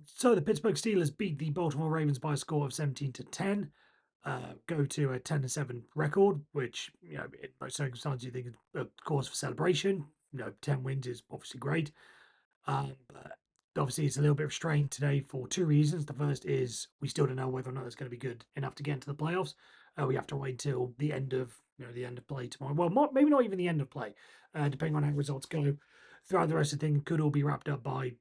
So the Pittsburgh Steelers beat the Baltimore Ravens by a score of 17-10. Go to a 10-7 record, which in most circumstances you think is a cause for celebration. 10 wins is obviously great. But obviously it's a little bit restrained today for two reasons. The first is we still don't know whether or not it's going to be good enough to get into the playoffs. We have to wait until the end of the end of play tomorrow. Well, maybe not even the end of play, depending on how results go. Throughout the rest of the thing, could all be wrapped up by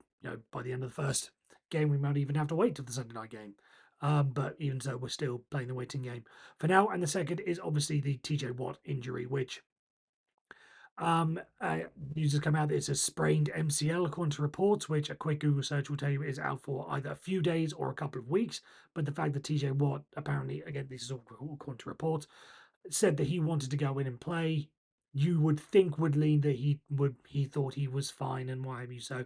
by the end of the first game. We might even have to wait till the Sunday night game. But even so, we're still playing the waiting game for now. And the second is obviously the TJ Watt injury, which news has come out that it's a sprained MCL according to reports, which a quick Google search will tell you is out for either a few days or a couple of weeks. But the fact that TJ Watt apparently, again, this is all according to reports, said that he wanted to go in and play, you would think would lean that he thought he was fine and what have you. So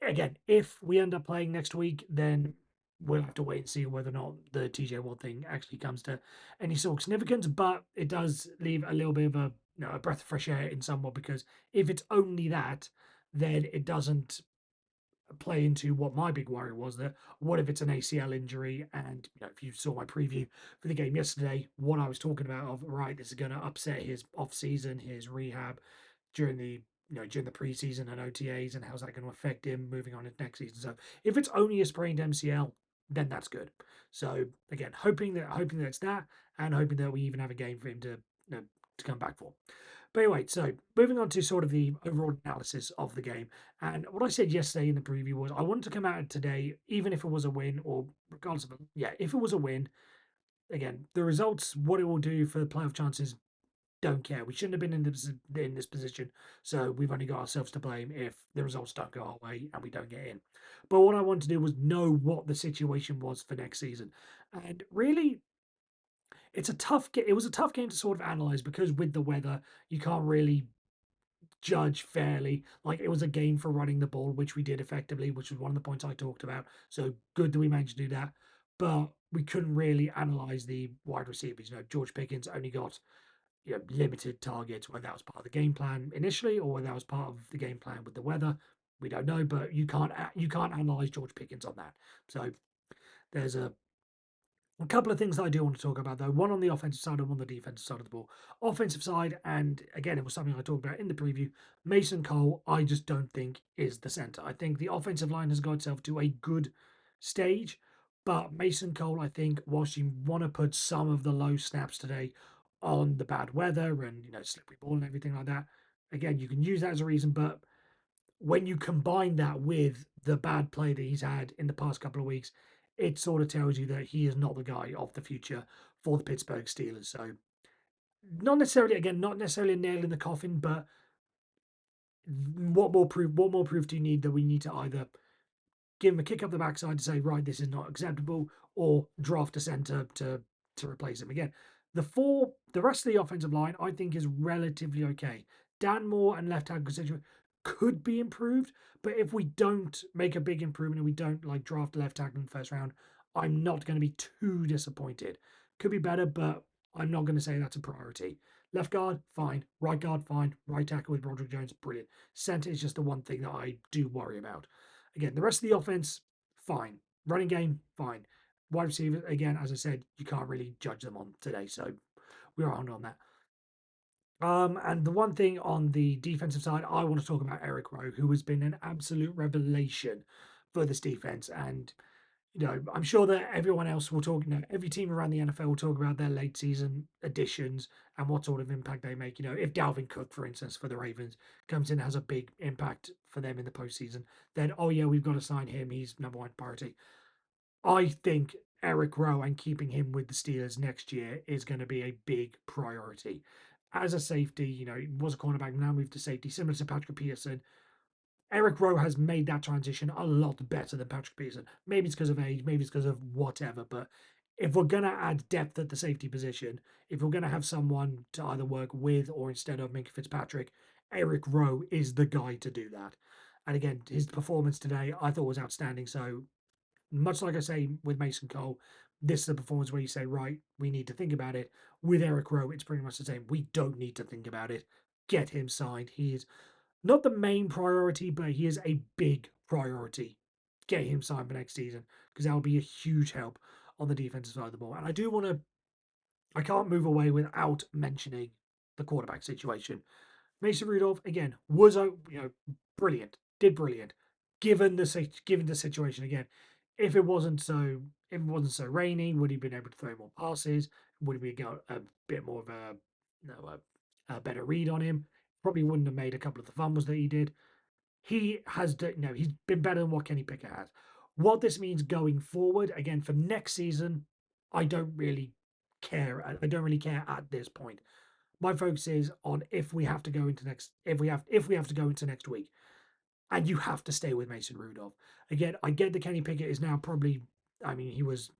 again, if we end up playing next week, then we'll have to wait and see whether or not the TJ Watt thing actually comes to any sort of significance. But it does leave a little bit of a breath of fresh air in somewhat, because if it's only that, then it doesn't play into what my big worry was, that what if it's an ACL injury? And if you saw my preview for the game yesterday, what I was talking about of right, this is going to upset his off season, his rehab during the during the preseason and OTAs, and how's that going to affect him moving on into next season? So if it's only a sprained MCL, then that's good. So again, hoping that it's that, and hoping that we even have a game for him to come back for. But anyway, so moving on to sort of the overall analysis of the game. And what I said yesterday in the preview was I wanted to come out today, even if it was a win, or regardless of yeah, if it was a win, again, the results, what it will do for the playoff chances, don't care. We shouldn't have been in this position, so we've only got ourselves to blame if the results don't go our way and we don't get in. But what I wanted to do was know what the situation was for next season, and really, it's a tough. It was a tough game to sort of analyze, because with the weather, you can't really judge fairly. Like, it was a game for running the ball, which we did effectively, which was one of the points I talked about. So good that we managed to do that. But we couldn't really analyze the wide receivers. George Pickens only got limited targets. Whether that was part of the game plan initially, or whether that was part of the game plan with the weather, we don't know. But you can't analyze George Pickens on that. So there's a couple of things that I do want to talk about, though. One on the offensive side and one on the defensive side of the ball. Offensive side, and again, it was something I talked about in the preview. Mason Cole, I just don't think is the center. I think the offensive line has got itself to a good stage, but Mason Cole, I think, whilst you want to put some of the low snaps today on the bad weather and slippery ball and everything like that, again, you can use that as a reason. But when you combine that with the bad play that he's had in the past couple of weeks, it sort of tells you that he is not the guy of the future for the Pittsburgh Steelers. So not necessarily a nail in the coffin, but what more proof do you need that we need to either give him a kick up the backside to say, right, this is not acceptable, or draft a center to replace him again. The rest of the offensive line, I think, is relatively okay. Dan Moore and left tackle situation could be improved, but if we don't make a big improvement and we don't like draft a left tackle in the first round, I'm not going to be too disappointed. Could be better, but I'm not going to say that's a priority. Left guard, fine. Right guard, fine. Right tackle with Broderick Jones, brilliant. Center is just the one thing that I do worry about. Again, the rest of the offense, fine. Running game, fine. Wide receiver, again, as I said, you can't really judge them on today, so we are on that. And the one thing on the defensive side, I want to talk about Eric Rowe, who has been an absolute revelation for this defense. And I'm sure that everyone else will talk, every team around the NFL will talk about their late season additions and what sort of impact they make. If Dalvin Cook, for instance, for the Ravens, comes in and has a big impact for them in the postseason, then, oh yeah, we've got to sign him. He's number one priority. I think Eric Rowe and keeping him with the Steelers next year is going to be a big priority. As a safety, he was a cornerback, now moved to safety, similar to Patrick Peterson. Eric Rowe has made that transition a lot better than Patrick Peterson. Maybe it's because of age, maybe it's because of whatever, but if we're going to add depth at the safety position, if we're going to have someone to either work with or instead of Minka Fitzpatrick, Eric Rowe is the guy to do that. And again, his performance today I thought was outstanding. So much like I say with Mason Cole, this is a performance where you say, right, we need to think about it. With Eric Rowe, it's pretty much the same. We don't need to think about it. Get him signed. He is not the main priority, but he is a big priority get him signed for next season because that would be a huge help on the defensive side of the ball. And I can't move away without mentioning the quarterback situation. Mason Rudolph again was brilliant, did brilliant, given the situation again. If it wasn't so rainy, would he been able to throw more passes? Would he got a bit more of a better read on him? Probably wouldn't have made a couple of the fumbles that he did. He has he's been better than what Kenny Pickett has. What this means going forward, again for next season, I don't really care. I don't really care at this point. My focus is on if we have to go into next if we have to go into next week, and you have to stay with Mason Rudolph. Again, I get that Kenny Pickett is now probably. I mean, he was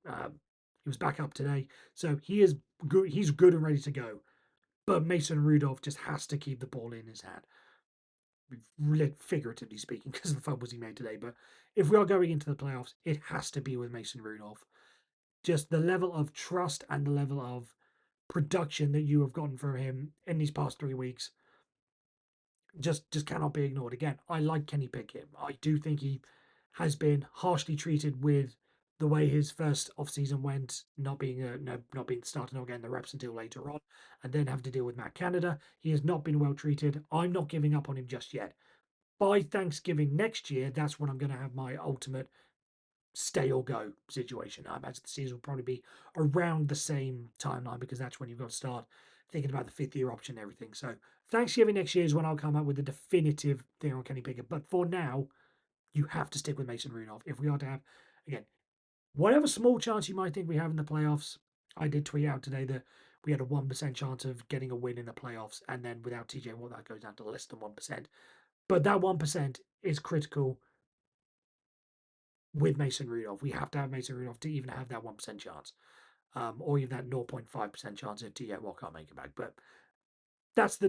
back up today, so he is good. He's good and ready to go. But Mason Rudolph just has to keep the ball in his hand, figuratively speaking, because of the fumbles he made today. But if we are going into the playoffs, it has to be with Mason Rudolph. Just the level of trust and the level of production that you have gotten from him in these past 3 weeks just cannot be ignored. Again, I like Kenny Pickett. I do think he has been harshly treated with the way his first off-season went, not being not being started, not getting the reps until later on, and then having to deal with Matt Canada. He has not been well treated. I'm not giving up on him just yet. By Thanksgiving next year, that's when I'm going to have my ultimate stay or go situation. I imagine the season will probably be around the same timeline because that's when you've got to start thinking about the fifth year option and everything. So Thanksgiving next year is when I'll come up with the definitive thing on Kenny Pickett. But for now, you have to stick with Mason Rudolph. If we are to have, again, whatever small chance you might think we have in the playoffs, I did tweet out today that we had a 1% chance of getting a win in the playoffs. And then without TJ Watt, that goes down to less than 1%. But that 1% is critical with Mason Rudolph. We have to have Mason Rudolph to even have that 1% chance, or even that 0.5% chance if TJ Watt can't make it back. But that's the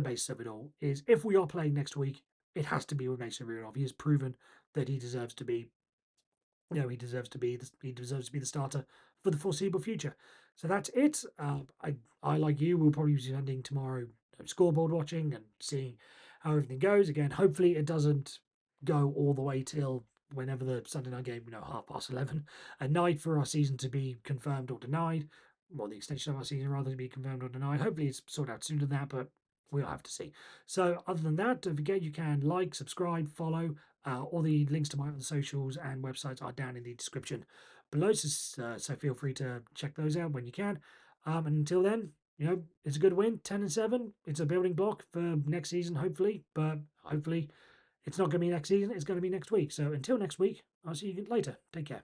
basis of it all. Is if we are playing next week, it has to be with Mason Rudolph. He has proven that he deserves to be. He deserves to be the starter for the foreseeable future. So that's it. I like you will probably be spending tomorrow scoreboard watching and seeing how everything goes. Again, hopefully it doesn't go all the way till whenever the Sunday night game, 11:30 at night for our season to be confirmed or denied, or the extension of our season rather to be confirmed or denied. Hopefully it's sorted out sooner than that, but we'll have to see. So other than that, don't forget you can like, subscribe, follow. All the links to my other socials and websites are down in the description below, so feel free to check those out when you can. And until then, it's a good win, 10-7. It's a building block for next season, hopefully. But hopefully, it's not going to be next season. It's going to be next week. So until next week, I'll see you later. Take care.